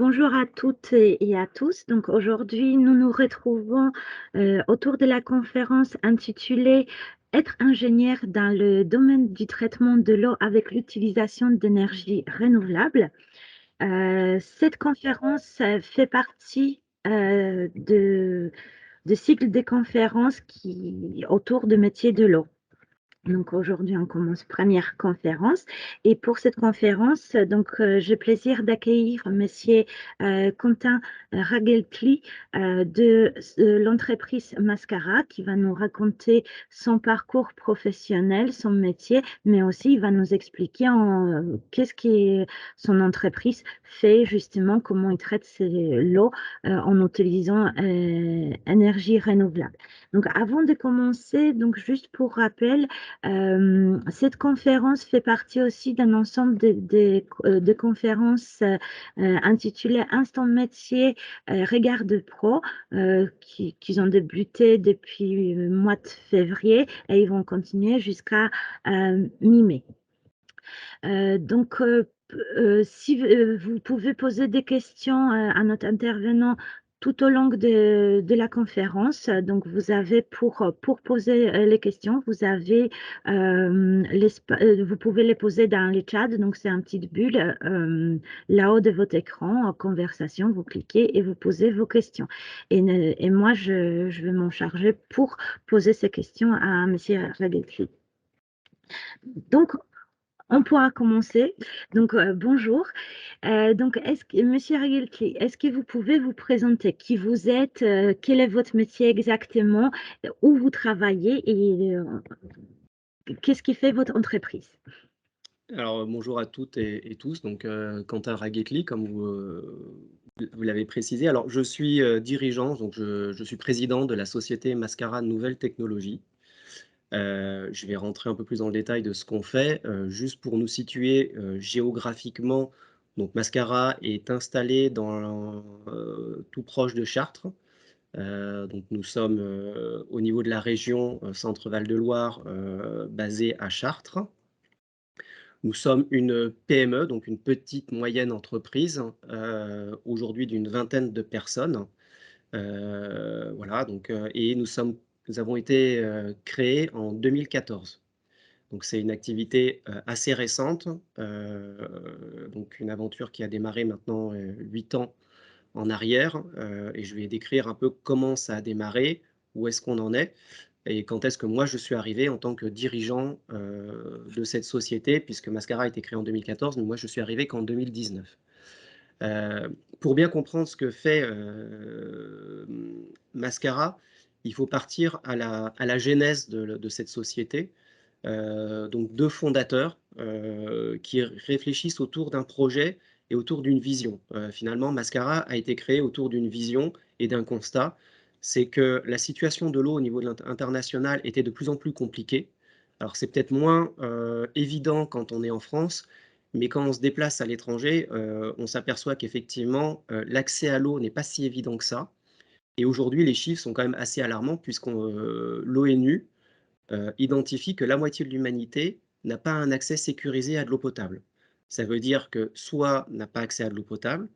Bonjour à toutes et à tous. Donc aujourd'hui, nous nous retrouvons autour de la conférence intitulée Être ingénieur dans le domaine du traitement de l'eau avec l'utilisation d'énergies renouvelables. Cette conférence fait partie de cycles de conférences autour de métiers de l'eau. Donc aujourd'hui, on commence première conférence et pour cette conférence, j'ai plaisir d'accueillir monsieur, Quentin Ragelkli, de l'entreprise Mascara qui va nous raconter son parcours professionnel, son métier, mais aussi il va nous expliquer qu'est-ce que son entreprise fait justement, comment il traite l'eau, en utilisant, énergie renouvelable. Donc avant de commencer, donc juste pour rappel, cette conférence fait partie aussi d'un ensemble de conférences intitulées Instant Métier Regarde Pro, qui ont débuté depuis le mois de février et ils vont continuer jusqu'à mi-mai. Si vous pouvez poser des questions à notre intervenant tout au long de la conférence. Donc, vous avez pour poser les questions, vous avez vous pouvez les poser dans le chat. Donc, c'est un petit bulle là-haut de votre écran, en conversation. Vous cliquez et vous posez vos questions. Et moi, je vais m'en charger pour poser ces questions à Monsieur Ragelfi. Donc, on pourra commencer. Donc, bonjour. Est-ce que, Monsieur Ragelki, est-ce que vous pouvez vous présenter qui vous êtes, quel est votre métier exactement, où vous travaillez et qu'est-ce qui fait votre entreprise? Alors, bonjour à toutes et tous. Donc, Quentin Raguetli, comme vous l'avez précisé. Alors, je suis dirigeant, donc je suis président de la société Mascara Nouvelles Technologies. Je vais rentrer un peu plus dans le détail de ce qu'on fait. Juste pour nous situer géographiquement, donc Mascara est installé tout proche de Chartres. Donc, nous sommes au niveau de la région Centre-Val de Loire, basé à Chartres. Nous sommes une PME, donc une petite moyenne entreprise, aujourd'hui d'une vingtaine de personnes. Voilà, donc, et nous avons été créés en 2014. Donc c'est une activité assez récente, donc une aventure qui a démarré maintenant 8 ans en arrière, et je vais décrire un peu comment ça a démarré, où est-ce qu'on en est et quand est-ce que moi je suis arrivé en tant que dirigeant de cette société, puisque Mascara a été créé en 2014, mais moi je suis arrivé qu'en 2019. Pour bien comprendre ce que fait Mascara, il faut partir à la genèse de cette société. Donc deux fondateurs qui réfléchissent autour d'un projet et autour d'une vision. Finalement, Mascara a été créé autour d'une vision et d'un constat, c'est que la situation de l'eau au niveau international était de plus en plus compliquée. Alors c'est peut-être moins évident quand on est en France, mais quand on se déplace à l'étranger, on s'aperçoit qu'effectivement, l'accès à l'eau n'est pas si évident que ça. Et aujourd'hui, les chiffres sont quand même assez alarmants puisque l'ONU identifie que la moitié de l'humanité n'a pas un accès sécurisé à de l'eau potable. Ça veut dire que soit n'a pas accès à de l'eau potable,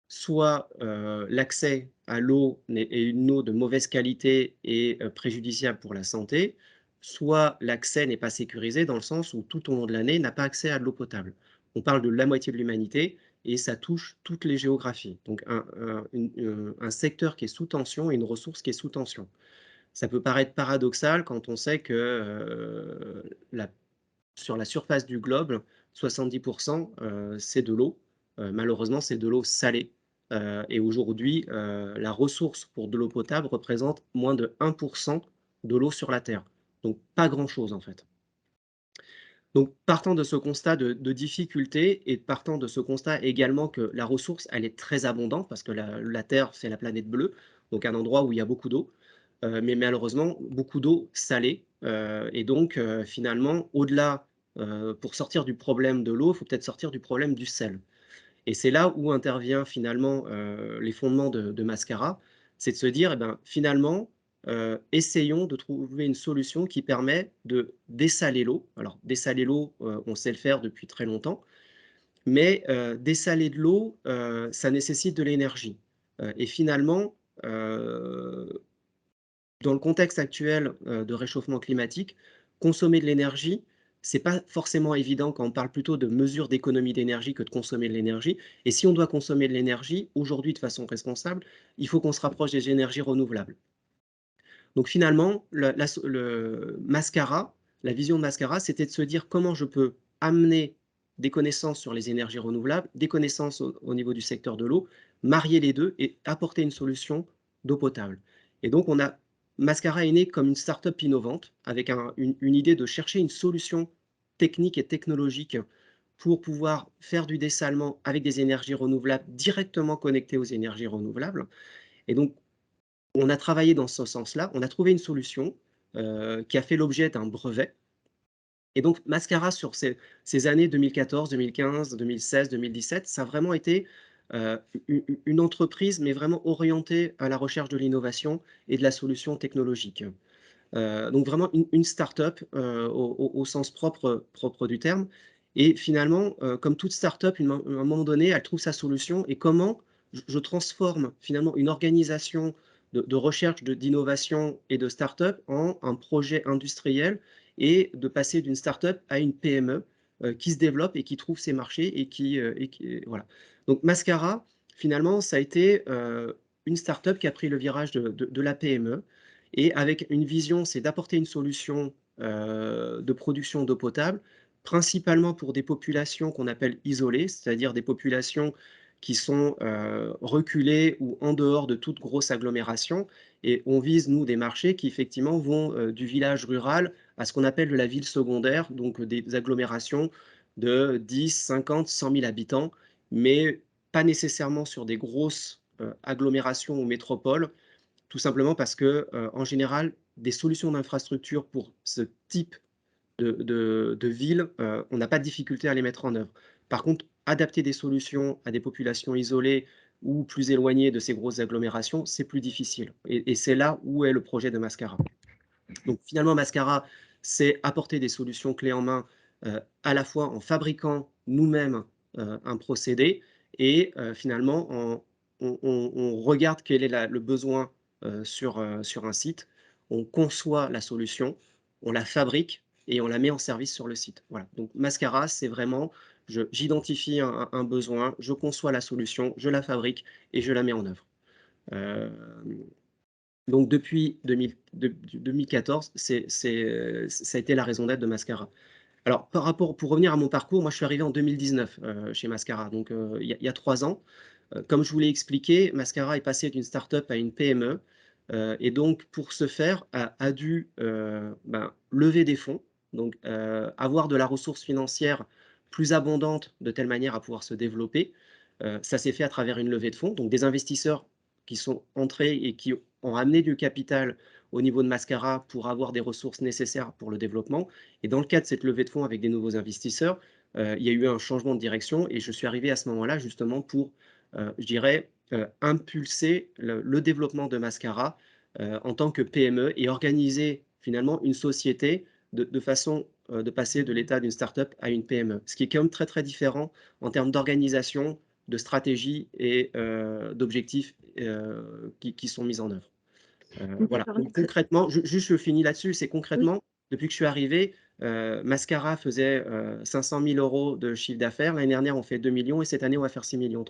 soit l'accès à l'eau est une eau de mauvaise qualité et préjudiciable pour la santé, soit l'accès n'est pas sécurisé dans le sens où tout au long de l'année n'a pas accès à de l'eau potable. On parle de la moitié de l'humanité et ça touche toutes les géographies. Donc un secteur qui est sous tension et une ressource qui est sous tension. Ça peut paraître paradoxal quand on sait que la sur la surface du globe, 70 c'est de l'eau. Malheureusement, c'est de l'eau salée. Et aujourd'hui, la ressource pour de l'eau potable représente moins de 1 de l'eau sur la terre. Donc pas grand-chose en fait. Donc partant de ce constat de difficulté et partant de ce constat également que la ressource, elle est très abondante parce que la terre, c'est la planète bleue, donc un endroit où il y a beaucoup d'eau, mais malheureusement beaucoup d'eau salée, et donc finalement au-delà, pour sortir du problème de l'eau, il faut peut-être sortir du problème du sel et c'est là où intervient finalement, les fondements de Mascara. C'est de se dire: «Eh ben, finalement, essayons de trouver une solution qui permet de dessaler l'eau». Alors dessaler l'eau, on sait le faire depuis très longtemps, Mais dessaler de l'eau, ça nécessite de l'énergie. Et finalement, dans le contexte actuel, de réchauffement climatique, consommer de l'énergie, c'est pas forcément évident quand on parle plutôt de mesures d'économie d'énergie que de consommer de l'énergie. Et si on doit consommer de l'énergie, aujourd'hui de façon responsable, il faut qu'on se rapproche des énergies renouvelables. Donc finalement, le Mascara, la vision de Mascara, c'était de se dire: «Comment je peux amener des connaissances sur les énergies renouvelables, des connaissances au niveau du secteur de l'eau, marier les 2 et apporter une solution d'eau potable?» Et donc Mascara est né comme une start-up innovante avec une idée de chercher une solution technique et technologique pour pouvoir faire du dessalement avec des énergies renouvelables directement connectées aux énergies renouvelables. Et donc on a travaillé dans ce sens-là, on a trouvé une solution, qui a fait l'objet d'un brevet. Et donc Mascara sur ces années 2014, 2015, 2016, 2017, ça a vraiment été, une entreprise, mais vraiment orientée à la recherche de l'innovation et de la solution technologique. Donc vraiment une start-up, au sens propre du terme. Et finalement, comme toute start-up, à un moment donné, elle trouve sa solution et comment je transforme finalement une organisation de recherche, d'innovation et de start-up en un projet industriel et de passer d'une start-up à une PME, qui se développe et qui trouve ses marchés et qui voilà. Donc Mascara, finalement, ça a été, une start-up qui a pris le virage de la PME et avec une vision, c'est d'apporter une solution, de production d'eau potable, principalement pour des populations qu'on appelle isolées, c'est-à-dire des populations qui sont, reculées ou en dehors de toute grosse agglomération. Et on vise, nous, des marchés qui effectivement vont, du village rural à ce qu'on appelle de la ville secondaire, donc des agglomérations de 10, 50, 100 000 habitants, mais pas nécessairement sur des grosses, agglomérations ou métropoles, tout simplement parce que, en général, des solutions d'infrastructure pour ce type de ville, on n'a pas de difficulté à les mettre en œuvre. Par contre, adapter des solutions à des populations isolées ou plus éloignées de ces grosses agglomérations, c'est plus difficile et c'est là où est le projet de Mascara. Donc finalement, Mascara, c'est apporter des solutions clés en main, à la fois en fabriquant nous-mêmes, un procédé et finalement on regarde quel est le besoin, sur un site, on conçoit la solution, on la fabrique et on la met en service sur le site. Voilà, donc Mascara, c'est vraiment j'identifie un besoin, je conçois la solution, je la fabrique et je la mets en œuvre. Hem donc depuis 2014, ça a été la raison d'être de Mascara. Alors pour revenir à mon parcours, moi je suis arrivé en 2019, chez Mascara, donc il y a 3 ans. Comme je vous l'ai expliqué, Mascara est passé d'une start-up à une PME, et donc pour ce faire a dû, lever des fonds, donc avoir de la ressource financière plus abondante de telle manière à pouvoir se développer. Ça s'est fait à travers une levée de fonds, donc des investisseurs qui sont entrés et qui ont amené du capital au niveau de Mascara pour avoir des ressources nécessaires pour le développement. Et dans le cadre de cette levée de fonds avec des nouveaux investisseurs, il y a eu un changement de direction et je suis arrivé à ce moment-là justement pour, je dirais, impulser le développement de Mascara, en tant que PME et organiser finalement une société de façon, de passer de l'état d'une start-up à une PME. Ce qui est quand même très, très différent en termes d'organisation, de stratégie et d'objectifs, qui sont mis en œuvre. Voilà, D'accord, donc donc concrètement, juste je finis là-dessus, c'est oui. concrètement, depuis que je suis arrivé, Mascara faisait, 500 000 € de chiffre d'affaires. L'année dernière, on fait 2 millions et cette année, on va faire 6,3 millions.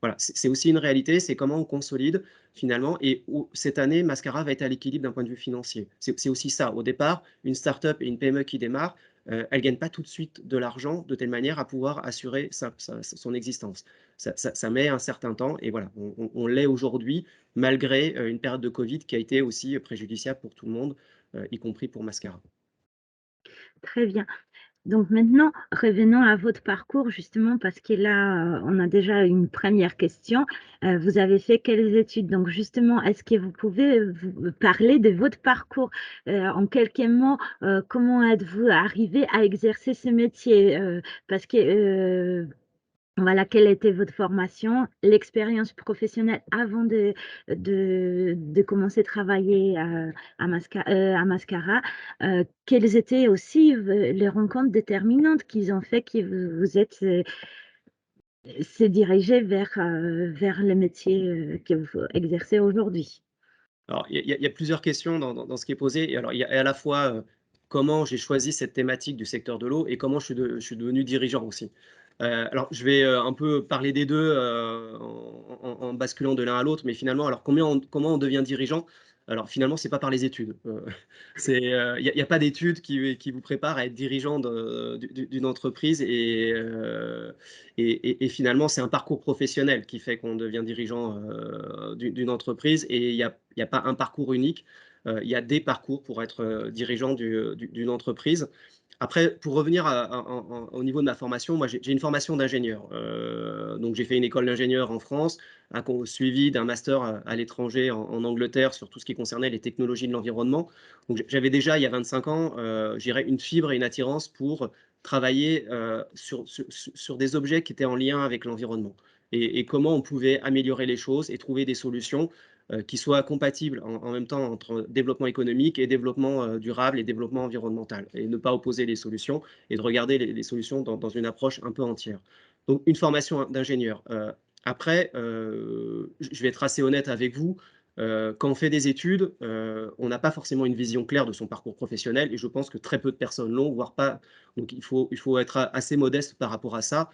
Voilà, c'est aussi une réalité, c'est comment on consolide finalement et où cette année, Mascara va être à l'équilibre d'un point de vue financier. C'est aussi ça. Au départ, une start-up et une PME qui démarre, elle gagne pas tout de suite de l'argent de telle manière à pouvoir assurer son existence. Ça met un certain temps et voilà, on l'est aujourd'hui malgré, une période de Covid qui a été aussi préjudiciable pour tout le monde, y compris pour Mascara. Très bien. Donc maintenant, revenons à votre parcours justement parce que là, on a déjà une première question. Vous avez fait quelles études? Donc justement, est-ce que vous pouvez, vous parler de votre parcours? En quelques mots, comment êtes-vous arrivé à exercer ce métier? Parce que, voilà, quelle était votre formation, l'expérience professionnelle avant de commencer à travailler à Mascara? Quelles étaient aussi les rencontres déterminantes qu'ils ont fait que vous êtes, c'est dirigé vers le métier, que vous exercez aujourd'hui? Alors, il y a plusieurs questions dans ce qui est posé. Et alors, il y a à la fois, comment j'ai choisi cette thématique du secteur de l'eau et comment je suis devenu dirigeant aussi. Alors, je vais, un peu parler des 2 en basculant de l'un à l'autre, mais finalement, alors comment on devient dirigeant? Alors finalement, c'est pas par les études, il y a pas d'études qui vous préparent à être dirigeant d'une entreprise et finalement, c'est un parcours professionnel qui fait qu'on devient dirigeant, d'une entreprise et il y a pas un parcours unique. Il y a des parcours pour être, dirigeant d'une entreprise. Après, pour revenir au niveau de ma formation, moi, j'ai une formation d'ingénieur. Donc j'ai fait une école d'ingénieur en France, suivi d'un master, à l'étranger en Angleterre sur tout ce qui concernait les technologies de l'environnement. Donc j'avais déjà, il y a 25 ans, je dirais une fibre et une attirance pour travailler, sur des objets qui étaient en lien avec l'environnement et comment on pouvait améliorer les choses et trouver des solutions, qui soient compatibles en même temps entre développement économique et développement, durable et développement environnemental et ne pas opposer les solutions et de regarder les solutions dans une approche un peu entière. Donc une formation d'ingénieur. Après, je vais être assez honnête avec vous, quand on fait des études, on n'a pas forcément une vision claire de son parcours professionnel et je pense que très peu de personnes l'ont, voire pas. Donc il faut être assez modeste par rapport à ça.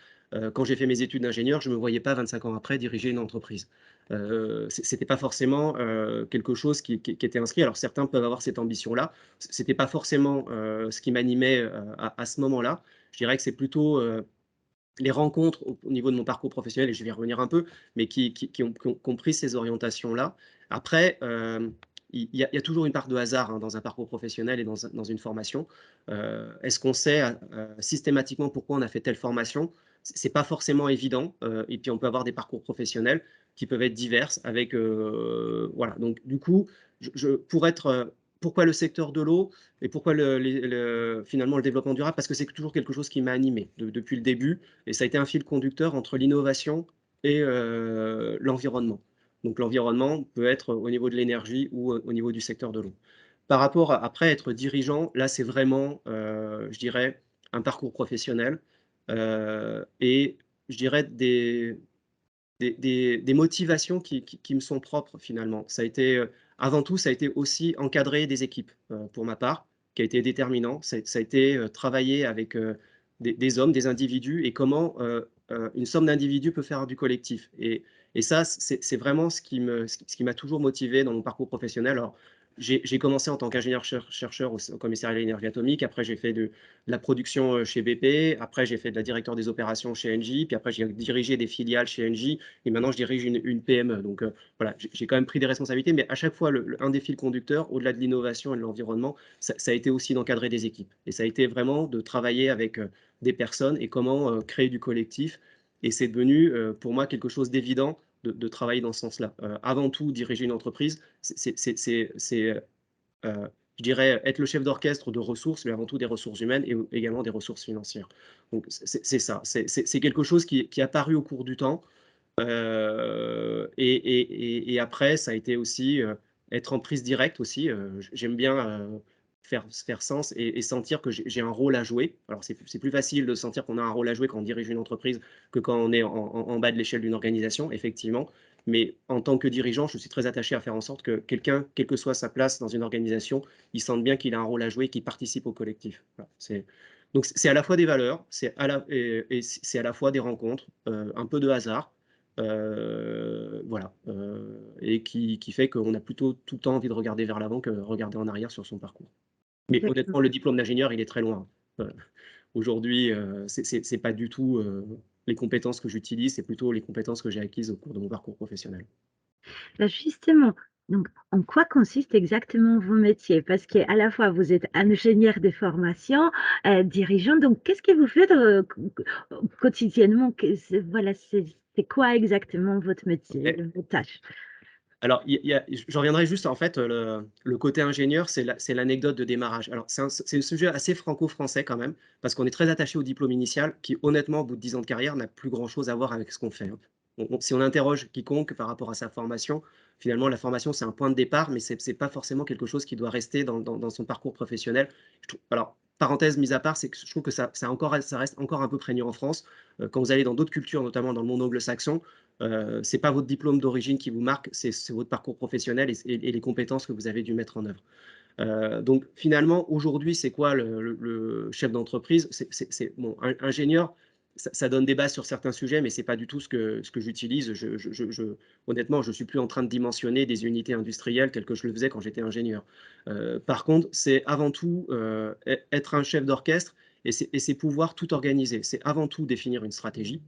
Quand j'ai fait mes études d'ingénieur, je ne me voyais pas 25 ans après diriger une entreprise. C'était pas forcément, quelque chose qui était inscrit. Alors certains peuvent avoir cette ambition-là. C'était pas forcément, ce qui m'animait, à ce moment-là. Je dirais que c'est plutôt, les rencontres au niveau de mon parcours professionnel et je vais y revenir un peu, mais qui ont pris ces orientations-là. Après, il y a toujours une part de hasard, hein, dans un parcours professionnel et dans une formation. Est-ce qu'on sait, systématiquement pourquoi on a fait telle formation? C'est pas forcément évident, et puis on peut avoir des parcours professionnels qui peuvent être diverses avec, voilà. Donc du coup, pour être, pourquoi le secteur de l'eau? Et pourquoi finalement le développement durable? Parce que c'est toujours quelque chose qui m'a animé depuis le début et ça a été un fil conducteur entre l'innovation et l'environnement. Donc l'environnement peut être au niveau de l'énergie ou au niveau du secteur de l'eau. Par rapport à après être dirigeant, là c'est vraiment, je dirais un parcours professionnel, et je dirais des motivations qui me sont propres finalement. Ça a été, avant tout, ça a été aussi encadrer des équipes, pour ma part, qui a été déterminant. Ça a été, travailler avec, des hommes, des individus et comment, une somme d'individus peut faire du collectif et ça, c'est vraiment ce qui m'a toujours motivé dans mon parcours professionnel. Alors, j'ai commencé en tant qu'ingénieur chercheur au commissariat à l'énergie atomique. Après, j'ai fait de la production, chez BP. Après, j'ai fait de la directeur des opérations chez Engie. Puis après, j'ai dirigé des filiales chez Engie et maintenant je dirige une PME. Donc, voilà, j'ai quand même pris des responsabilités, mais à chaque fois, un des fils conducteurs, au-delà de l'innovation et de l'environnement, ça a été aussi d'encadrer des équipes. Et ça a été vraiment de travailler avec, des personnes et comment, créer du collectif. Et c'est devenu, pour moi, quelque chose d'évident de travailler dans ce sens-là. Avant tout, diriger une entreprise, je dirais, être le chef d'orchestre de ressources, mais avant tout des ressources humaines et également des ressources financières. Donc c'est ça, c'est quelque chose qui est apparu au cours du temps, et après ça a été aussi, être en prise directe aussi, j'aime bien, faire sens et sentir que j'ai un rôle à jouer. Alors c'est plus facile de sentir qu'on a un rôle à jouer quand on dirige une entreprise que quand on est en bas de l'échelle d'une organisation, effectivement. Mais en tant que dirigeant, je suis très attaché à faire en sorte que quelqu'un, quelle que soit sa place dans une organisation, il sente bien qu'il a un rôle à jouer, qu'il participe au collectif. Voilà, donc c'est à la fois des valeurs, et c'est à la fois des rencontres, un peu de hasard, voilà, et qui fait qu'on a plutôt tout le temps envie de regarder vers l'avant que regarder en arrière sur son parcours. Mais D'accord. honnêtement, le diplôme d'ingénieur, il est très loin. Aujourd'hui, c'est pas du tout, les compétences que j'utilise, c'est plutôt les compétences que j'ai acquises au cours de mon parcours professionnel. Bah, justement, donc en quoi consiste exactement vos métiers? Parce qu'à la fois vous êtes ingénieur de formation, dirigeant, donc qu'est-ce que vous faites, quotidiennement? Voilà, c'est quoi exactement votre métier, OK. vos tâches? Alors, j'en reviendrai juste en fait, le côté ingénieur, c'est l'anecdote de démarrage. Alors c'est un sujet assez franco-français quand même, parce qu'on est très attaché au diplôme initial qui honnêtement, au bout de 10 ans de carrière, n'a plus grand chose à voir avec ce qu'on fait, hein. Si on interroge quiconque par rapport à sa formation, finalement la formation c'est un point de départ, mais c'est pas forcément quelque chose qui doit rester dans son parcours professionnel. Je trouve alors parenthèse mise à part, c'est que je trouve que ça reste encore un peu prégnant en France. Quand vous allez dans d'autres cultures, notamment dans le monde anglo-saxon, c'est pas votre diplôme d'origine qui vous marque, c'est votre parcours professionnel et les compétences que vous avez dû mettre en œuvre. Donc finalement, aujourd'hui, c'est quoi le chef d'entreprise? C'est bon, ingénieur, ça donne des bases sur certains sujets, mais c'est pas du tout ce que j'utilise. Honnêtement, je suis plus en train de dimensionner des unités industrielles telles que je le faisais quand j'étais ingénieur. Par contre, c'est avant tout, être un chef d'orchestre et c'est pouvoir tout organiser. C'est avant tout définir une stratégie.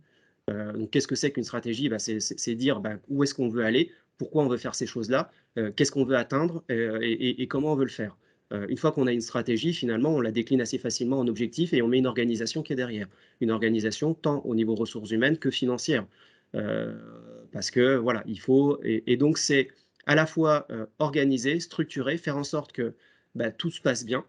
Donc qu'est-ce que c'est qu'une stratégie? Bah, c'est dire, bah, où est-ce qu'on veut aller? Pourquoi on veut faire ces choses-là? Qu'est-ce qu'on veut atteindre? Et comment on veut le faire? Une fois qu'on a une stratégie, finalement, on la décline assez facilement en objectifs et on met une organisation qui est derrière. Une organisation tant au niveau ressources humaines que financières. Heu, Parce que voilà, il faut et donc c'est à la fois, organiser, structurer, faire en sorte que, bah, tout se passe bien,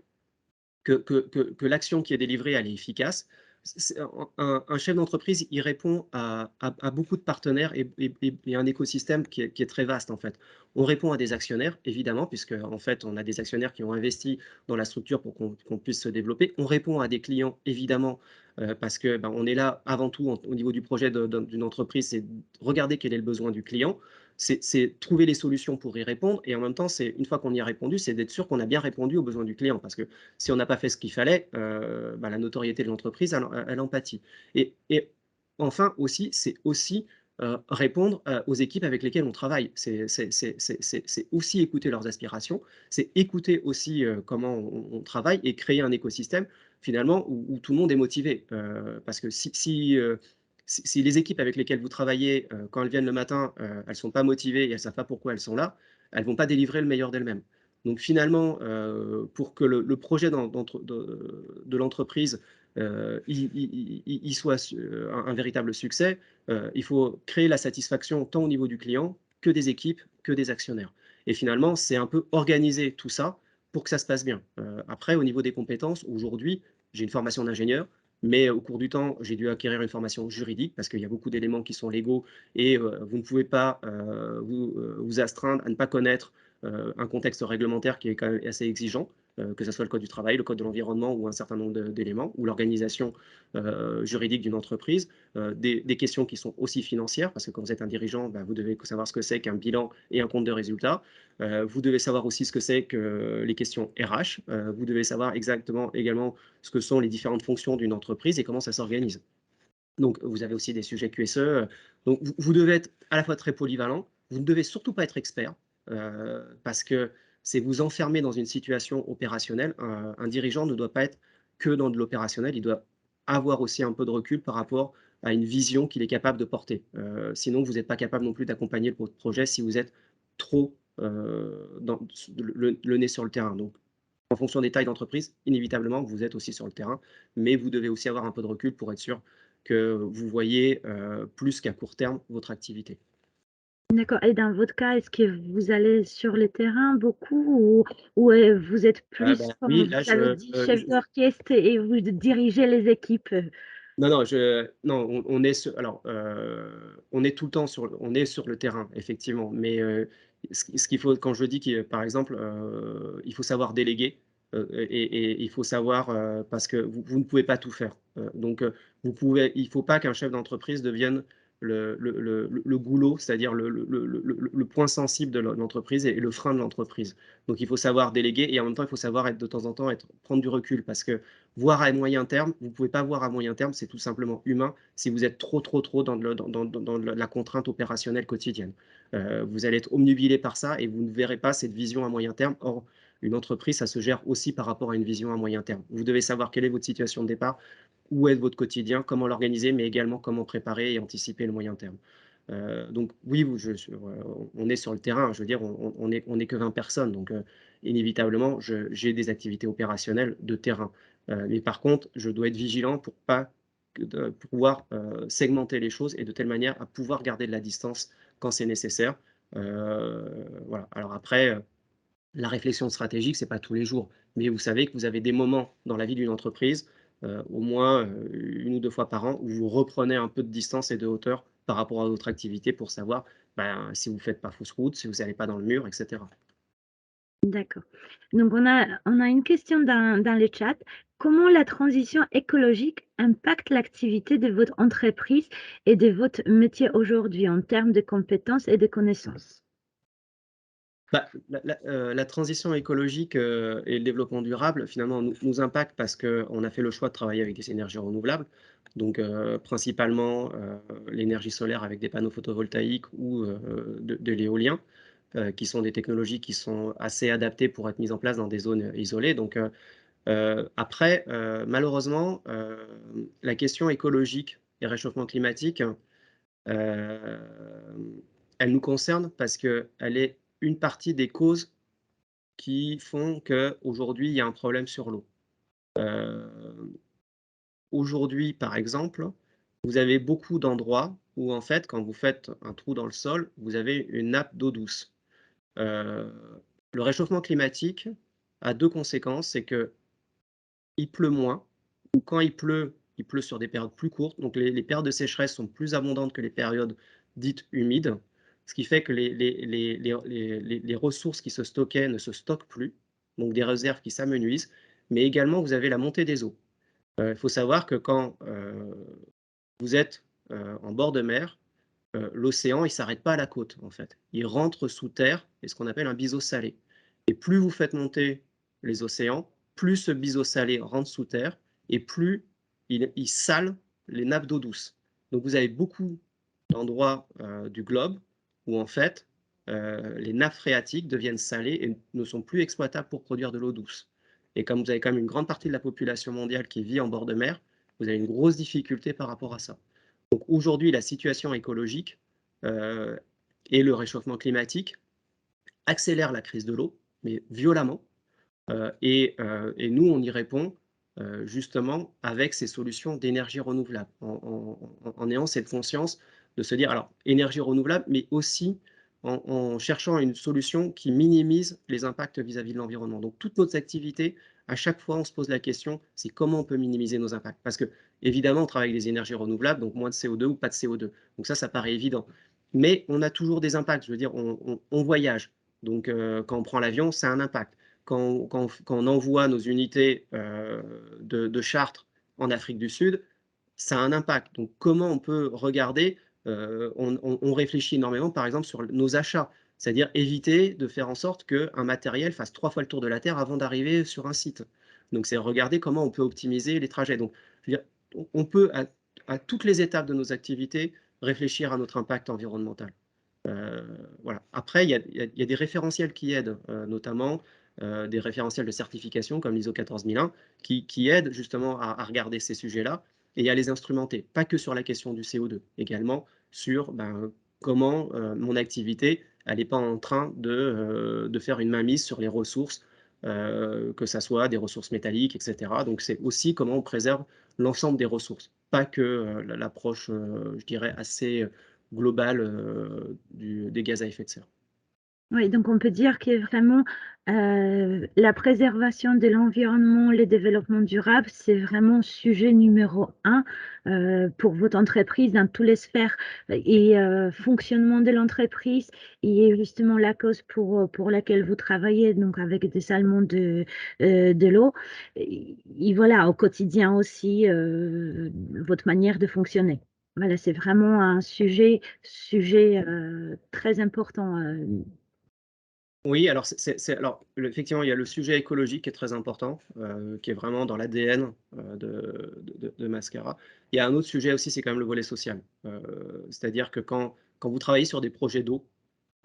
que l'action qui est délivrée, elle est efficace. C'est un chef d'entreprise, il répond à beaucoup de partenaires et un écosystème qui est très vaste, en fait. On répond à des actionnaires, évidemment, puisque en fait, on a des actionnaires qui ont investi dans la structure pour qu'on puisse se développer. On répond à des clients, évidemment, parce que, ben, on est là avant tout au niveau du projet d'une entreprise, c'est regarder quel est le besoin du client, c'est trouver les solutions pour y répondre et en même temps, c'est une fois qu'on y a répondu, c'est d'être sûr qu'on a bien répondu aux besoins du client parce que si on n'a pas fait ce qu'il fallait, bah, la notoriété de l'entreprise, elle en pâtit. Et enfin aussi, c'est aussi, répondre, aux équipes avec lesquelles on travaille. C'est aussi écouter leurs aspirations, c'est écouter aussi, comment on travaille et créer un écosystème finalement où tout le monde est motivé. Parce que si les équipes avec lesquelles vous travaillez, quand elles viennent le matin, elles sont pas motivées et elles savent pas pourquoi elles sont là, elles vont pas délivrer le meilleur d'elles-mêmes. Donc finalement, pour que le projet de l'entreprise, il soit un véritable succès, il faut créer la satisfaction tant au niveau du client que des équipes, que des actionnaires. Et finalement, c'est un peu organiser tout ça pour que ça se passe bien. Après, au niveau des compétences, aujourd'hui, j'ai une formation d'ingénieur, mais au cours du temps, j'ai dû acquérir une formation juridique parce qu'il y a beaucoup d'éléments qui sont légaux et vous ne pouvez pas vous astreindre à ne pas connaître un contexte réglementaire qui est quand même assez exigeant, que ce soit le code du travail, le code de l'environnement ou un certain nombre d'éléments, ou l'organisation juridique d'une entreprise, des questions qui sont aussi financières, parce que quand vous êtes un dirigeant, bah, vous devez savoir ce que c'est qu'un bilan et un compte de résultat. Vous devez savoir aussi ce que c'est que les questions RH. Vous devez savoir exactement également ce que sont les différentes fonctions d'une entreprise et comment ça s'organise. Donc, vous avez aussi des sujets QSE. Donc, vous devez être à la fois très polyvalent. Vous ne devez surtout pas être expert parce que c'est vous enfermer dans une situation opérationnelle. Un dirigeant ne doit pas être que dans de l'opérationnel. Il doit avoir aussi un peu de recul par rapport à une vision qu'il est capable de porter. Sinon, vous n'êtes pas capable non plus d'accompagner votre projet si vous êtes trop le nez sur le terrain. Donc, en fonction des tailles d'entreprise, inévitablement, vous êtes aussi sur le terrain, mais vous devez aussi avoir un peu de recul pour être sûr que vous voyez, plus qu'à court terme votre activité. D'accord, et dans votre cas, est-ce que vous allez sur le terrain beaucoup ou vous êtes plus, comme Oui, vous là avez dit, chef d'orchestre et vous dirigez les équipes? non, on est sur alors, on est tout le temps on est sur le terrain effectivement, mais ce qu'il faut quand je dis par exemple, il faut savoir déléguer, et il faut savoir, parce que vous ne pouvez pas tout faire. Il faut pas qu'un chef d'entreprise devienne le goulot, c'est-à-dire le point sensible de l'entreprise et le frein de l'entreprise. Donc il faut savoir déléguer et en même temps, il faut savoir être de temps en temps prendre du recul parce que voir à moyen terme, vous ne pouvez pas voir à moyen terme, c'est tout simplement humain si vous êtes trop dans la contrainte opérationnelle quotidienne. Vous allez être obnubilé par ça et vous ne verrez pas cette vision à moyen terme. Or, une entreprise, ça se gère aussi par rapport à une vision à moyen terme. Vous devez savoir quelle est votre situation de départ, où est votre quotidien, comment l'organiser, mais également comment préparer et anticiper le moyen terme. Donc oui, on est sur le terrain, je veux dire, on est que 20 personnes, donc inévitablement, j'ai des activités opérationnelles de terrain. Mais par contre, je dois être vigilant pour pas pour pouvoir, segmenter les choses et de telle manière à pouvoir garder de la distance quand c'est nécessaire. Voilà. Alors après, la réflexion stratégique, c'est pas tous les jours, mais vous savez que vous avez des moments dans la vie d'une entreprise, au moins, 1 ou 2 fois par an, où vous reprenez un peu de distance et de hauteur par rapport à votre activité pour savoir, ben, si vous faites pas fausse route, si vous n'allez pas dans le mur et cetera. D'accord. Donc on a une question dans le chat. Comment la transition écologique impacte l'activité de votre entreprise et de votre métier aujourd'hui en termes de compétences et de connaissances? Bah, la transition écologique, et le développement durable, finalement, nous impacte parce qu'on a fait le choix de travailler avec des énergies renouvelables. Donc, principalement, l'énergie solaire avec des panneaux photovoltaïques ou, de l'éolien, qui sont des technologies qui sont assez adaptées pour être mises en place dans des zones isolées. Donc, après, malheureusement, la question écologique et réchauffement climatique, elle nous concerne parce qu'elle est une partie des causes qui font qu'aujourd'hui, il y a un problème sur l'eau. Heu, Aujourd'hui, par exemple, vous avez beaucoup d'endroits où, en fait, quand vous faites un trou dans le sol, vous avez une nappe d'eau douce. Heu, le réchauffement climatique a 2 conséquences, c'est qu'il pleut moins, ou quand il pleut sur des périodes plus courtes, donc les périodes de sécheresse sont plus abondantes que les périodes dites humides, ce qui fait que les ressources qui se stockaient ne se stockent plus, donc des réserves qui s'amenuisent, mais également vous avez la montée des eaux. Il faut savoir que quand, vous êtes, en bord de mer, l'océan il s'arrête pas à la côte en fait. Il rentre sous terre et ce qu'on appelle un biseau salé et plus vous faites monter les océans, plus ce biseau salé rentre sous terre et plus il sale les nappes d'eau douce. Donc vous avez beaucoup d'endroits, du globe où en fait, les nappes phréatiques deviennent salées et ne sont plus exploitables pour produire de l'eau douce. Et comme vous avez quand même une grande partie de la population mondiale qui vit en bord de mer, vous avez une grosse difficulté par rapport à ça. Donc aujourd'hui, la situation écologique, heu et le réchauffement climatique accélèrent la crise de l'eau, mais violemment, et nous, on y répond, justement avec ces solutions d'énergie renouvelable, en ayant cette conscience de se dire alors énergie renouvelable, mais aussi en cherchant une solution qui minimise les impacts vis-à-vis de l'environnement. Donc toutes nos activités, à chaque fois, on se pose la question, c'est comment on peut minimiser nos impacts? Parce qu'évidemment, on travaille avec des énergies renouvelables, donc moins de CO2 ou pas de CO2. Donc ça paraît évident. Mais on a toujours des impacts, je veux dire, on voyage, donc quand on prend l'avion, c'est un impact. Quand on envoie nos unités, de Chartres en Afrique du Sud, ça a un impact. Donc comment on peut regarder, on réfléchit énormément par exemple sur nos achats, c'est-à-dire éviter de faire en sorte qu'un matériel fasse 3 fois le tour de la terre avant d'arriver sur un site. Donc c'est regarder comment on peut optimiser les trajets. Donc je veux dire, on peut à toutes les étapes de nos activités réfléchir à notre impact environnemental. Voilà. Après, il y a des référentiels qui aident, notamment, des référentiels de certification comme l'ISO 14001 qui aident justement à regarder ces sujets-là et à les instrumenter. Pas que sur la question du CO2, également sur, ben, comment, mon activité, elle n'est pas en train de faire une mainmise sur les ressources, que ça soit des ressources métalliques et cetera. Donc c'est aussi comment on préserve l'ensemble des ressources, pas que, l'approche, je dirais assez, globale, des gaz à effet de serre. Oui, donc on peut dire que vraiment, la préservation de l'environnement, le développement durable, c'est vraiment sujet numéro un pour votre entreprise dans toutes les sphères et fonctionnement de l'entreprise et justement la cause pour laquelle vous travaillez, donc avec des salmons de l'eau et voilà, au quotidien aussi, votre manière de fonctionner. Voilà, c'est vraiment un sujet, très important, Oui, alors alors effectivement, il y a le sujet écologique qui est très important, qui est vraiment dans l'ADN, de Mascara. Il y a un autre sujet aussi, c'est quand même le volet social. C'est-à-dire que quand vous travaillez sur des projets d'eau,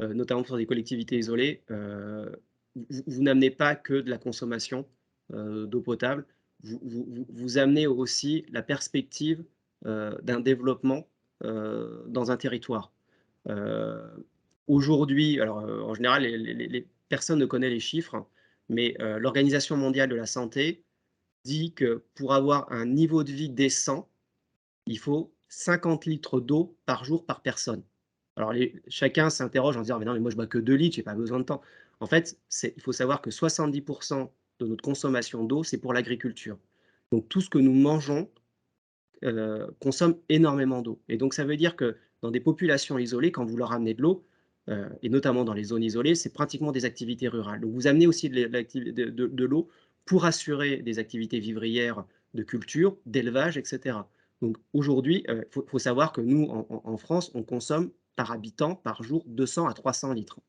notamment sur des collectivités isolées, vous n'amenez pas que de la consommation, d'eau potable. Vous amenez aussi la perspective, d'un développement, dans un territoire. Heu, Aujourd'hui, alors, en général, les personne ne connaît les chiffres, hein, mais, l'Organisation mondiale de la santé dit que pour avoir un niveau de vie décent, il faut 50 litres d'eau par jour par personne. Alors chacun s'interroge en se disant: «Mais non, mais moi je bois que 2 litres, j'ai pas besoin de tant». En fait, il faut savoir que 70 de notre consommation d'eau, c'est pour l'agriculture. Donc tout ce que nous mangeons, consomment énormément d'eau et donc ça veut dire que dans des populations isolées, quand vous leur amenez de l'eau, et notamment dans les zones isolées, c'est pratiquement des activités rurales. Donc vous amenez aussi de l'eau pour assurer des activités vivrières de culture, d'élevage, etc. Donc aujourd'hui, faut savoir que nous, en France, on consomme par habitant, par jour, 200 à 300 litres.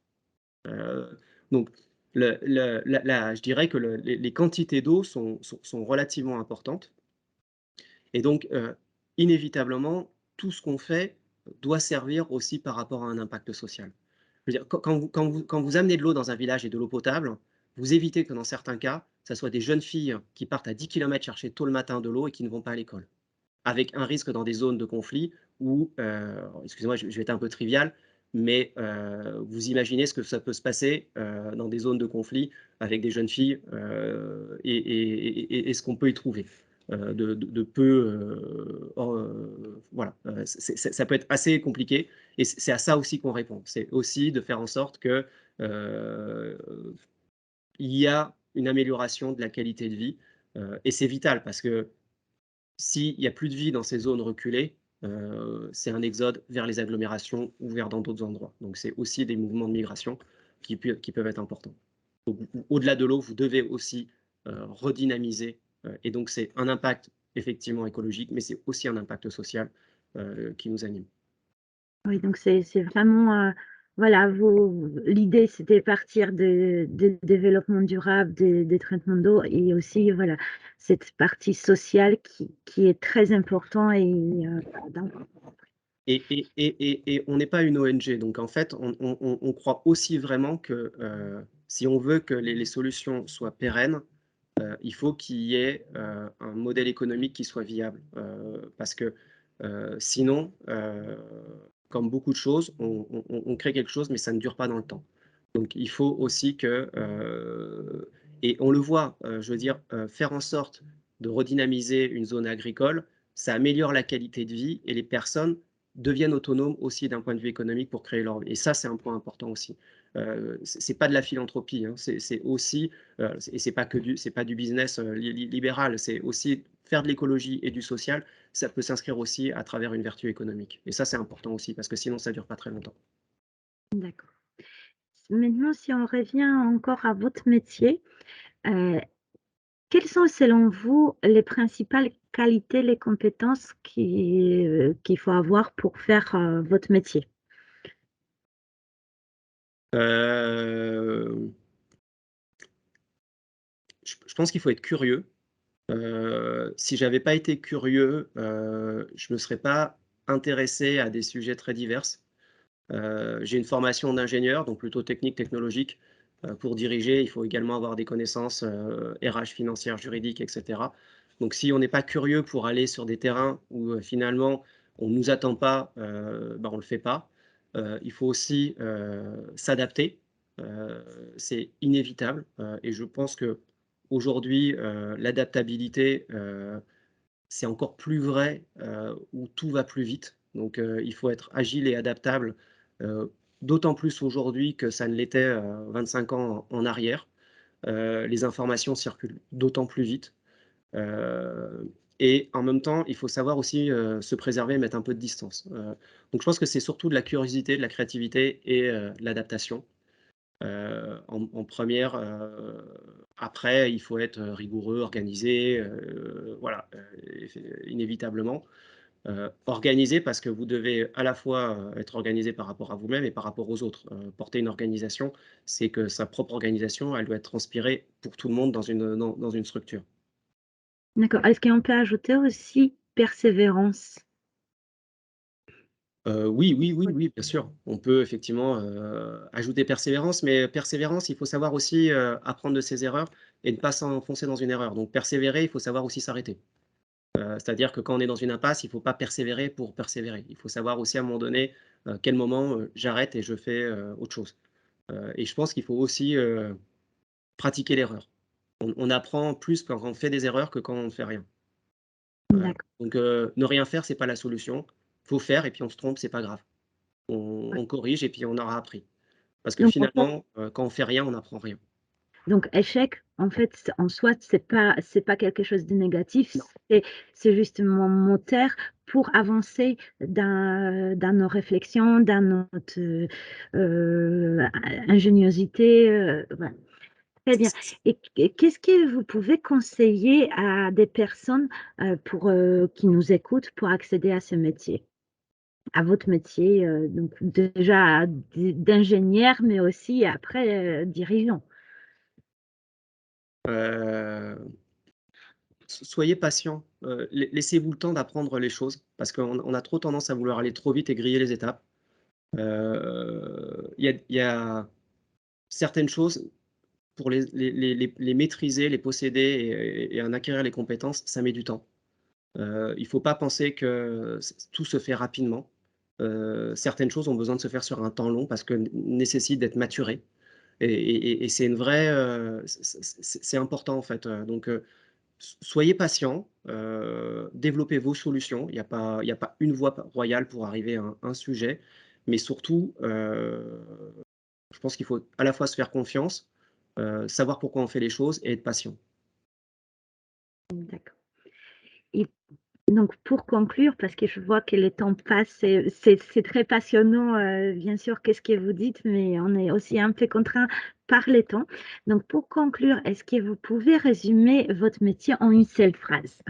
Donc je dirais que les quantités d'eau sont relativement importantes et donc inévitablement, tout ce qu'on fait doit servir aussi par rapport à un impact social. Je veux dire, quand vous amenez de l'eau dans un village et de l'eau potable, vous évitez que dans certains cas, ça soit des jeunes filles qui partent à 10 kilomètres chercher tôt le matin de l'eau et qui ne vont pas à l'école. Avec un risque dans des zones de conflit où, excusez-moi, je vais être un peu trivial, mais vous imaginez ce que ça peut se passer dans des zones de conflit avec des jeunes filles et ce qu'on peut y trouver. De peu, voilà, ça peut être assez compliqué et c'est à ça aussi qu'on répond. C'est aussi de faire en sorte que euh, il y a une amélioration de la qualité de vie et c'est vital parce que s'il n'y a plus de vie dans ces zones reculées, c'est un exode vers les agglomérations ou vers dans d'autres endroits. Donc c'est aussi des mouvements de migration qui peuvent être importants. Donc, au-delà de l'eau, vous devez aussi redynamiser, et donc c'est un impact effectivement écologique, mais c'est aussi un impact social qui nous anime. Oui, donc c'est vraiment, voilà, l'idée, c'était partir de développement durable, des traitements d'eau et aussi, voilà, cette partie sociale qui est très important et donc Et on n'est pas une ONG, donc en fait, on croit aussi vraiment que si on veut que les solutions soient pérennes, il faut qu'il y ait un modèle économique qui soit viable. Parce que sinon, comme beaucoup de choses, on crée quelque chose, mais ça ne dure pas dans le temps. Donc il faut aussi que, et on le voit, je veux dire, faire en sorte de redynamiser une zone agricole, ça améliore la qualité de vie et les personnes deviennent autonomes aussi d'un point de vue économique pour créer leur vie. Et ça, c'est un point important aussi. C'est pas de la philanthropie, hein, c'est aussi et c'est pas du business libéral, c'est aussi faire de l'écologie et du social, ça peut s'inscrire aussi à travers une vertu économique. Et ça, c'est important aussi, parce que sinon, ça dure pas très longtemps. d'accord. Maintenant, si on revient encore à votre métier, heu, quelles sont selon vous les principales qualités, les compétences qu'il faut avoir pour faire, votre métier? Euh, je pense qu'il faut être curieux. Si j'avais pas été curieux, je me serais pas intéressé à des sujets très divers. J'ai une formation d'ingénieur, donc plutôt technique, technologique. Pour diriger, il faut également avoir des connaissances RH, financières, juridiques, etc. Donc si on n'est pas curieux pour aller sur des terrains où finalement on ne nous attend pas, ben, on ne le fait pas. Il faut aussi s'adapter. Euh, c'est inévitable. Et je pense que aujourd'hui, l'adaptabilité, c'est encore plus vrai où tout va plus vite. Donc il faut être agile et adaptable, d'autant plus aujourd'hui que ça ne l'était 25 ans en arrière. Les informations circulent d'autant plus vite. Euh, et en même temps, il faut savoir aussi se préserver et mettre un peu de distance. Donc je pense que c'est surtout de la curiosité, de la créativité et de l'adaptation. En première, après, il faut être rigoureux, organisé, voilà, inévitablement. Organisé parce que vous devez à la fois être organisé par rapport à vous-même et par rapport aux autres. Porter une organisation, c'est que sa propre organisation, elle doit être transpirée pour tout le monde dans une structure. D'accord. Est-ce qu'on peut ajouter aussi persévérance? Oui, oui, oui, Oui. oui, bien sûr. On peut effectivement ajouter persévérance, mais persévérance, il faut savoir aussi apprendre de ses erreurs et ne pas s'enfoncer dans une erreur. Donc persévérer, il faut savoir aussi s'arrêter. C'est-à-dire que quand on est dans une impasse, il ne faut pas persévérer pour persévérer. Il faut savoir aussi à un moment donné quel moment j'arrête et je fais autre chose. Et je pense qu'il faut aussi pratiquer l'erreur. On apprend plus quand on fait des erreurs que quand on ne fait rien. D'accord. Donc ne rien faire, c'est pas la solution. Faut faire et puis on se trompe, c'est pas grave. On Ouais. corrige et puis on aura appris. Parce que Donc en fait finalement, quand on fait rien, on n'apprend rien. Donc échec, en fait, en soi, c'est pas quelque chose de négatif, Non. c'est justement moteur pour avancer dans nos réflexions, dans notre, ingéniosité, voilà. Très bien, et qu'est-ce que vous pouvez conseiller à des personnes, pour, qui nous écoutent pour accéder à ce métier? À votre métier, donc déjà d'ingénieur, mais aussi après, dirigeant? Soyez patient, laissez-vous le temps d'apprendre les choses parce qu'on a trop tendance à vouloir aller trop vite et griller les étapes. Il y a certaines choses pour les maîtriser, les posséder et en acquérir les compétences, ça met du temps. Il ne faut pas penser que tout se fait rapidement. Certaines choses ont besoin de se faire sur un temps long parce que nécessitent d'être maturées et c'est une vraie, c'est important en fait, donc soyez patient, développez vos solutions. Il y a pas une voie royale pour arriver à un sujet, mais surtout, je pense qu'il faut à la fois se faire confiance, savoir pourquoi on fait les choses et être patient. D'accord, et donc pour conclure, parce que je vois que le temps passe, c'est très passionnant, bien sûr, qu'est-ce que vous dites, mais on est aussi un peu contraint par le temps. Donc pour conclure, est-ce que vous pouvez résumer votre métier en une seule phrase?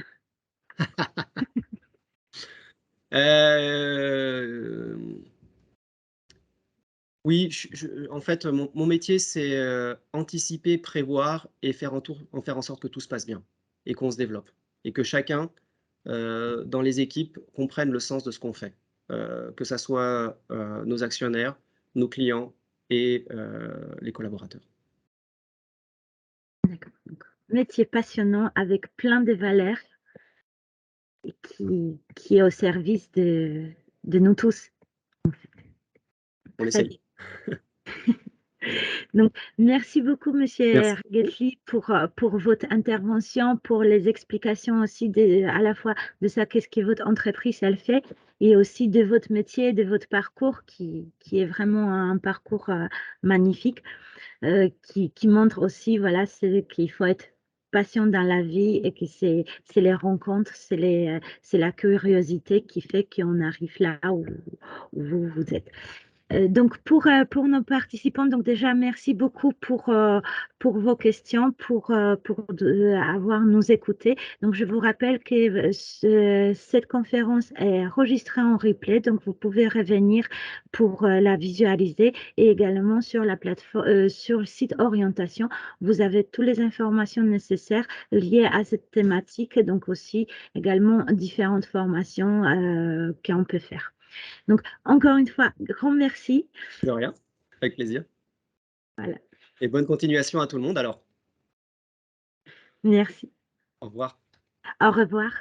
Hem, oui, en fait, mon métier, c'est, anticiper, prévoir et faire en sorte que tout se passe bien et qu'on se développe et que chacun, dans les équipes, comprenne le sens de ce qu'on fait. Que ça soit, nos actionnaires, nos clients et les collaborateurs. D'accord, donc métier passionnant avec plein de valeurs et qui est au service de nous tous. On Très essaye. bien. Donc, merci beaucoup, Monsieur Merci. Getli, pour votre intervention, pour les explications aussi à la fois de ça, qu'est-ce que votre entreprise, elle fait, et aussi de votre métier, de votre parcours, qui est vraiment un parcours magnifique, qui montre aussi, voilà, c'est qu'il faut être patient dans la vie et que c'est les rencontres, c'est la curiosité qui fait qu'on arrive là où vous êtes. Donc pour nos participants, donc déjà merci beaucoup pour vos questions, pour avoir nous écouté. Donc je vous rappelle que cette conférence est enregistrée en replay, donc vous pouvez revenir pour la visualiser, et également sur la plateforme, sur le site orientation, vous avez toutes les informations nécessaires liées à cette thématique, donc aussi également différentes formations qu'on peut faire. Donc, encore une fois, grand merci. De rien, avec plaisir Voilà, et bonne continuation à tout le monde alors. merci. Au revoir. Au revoir.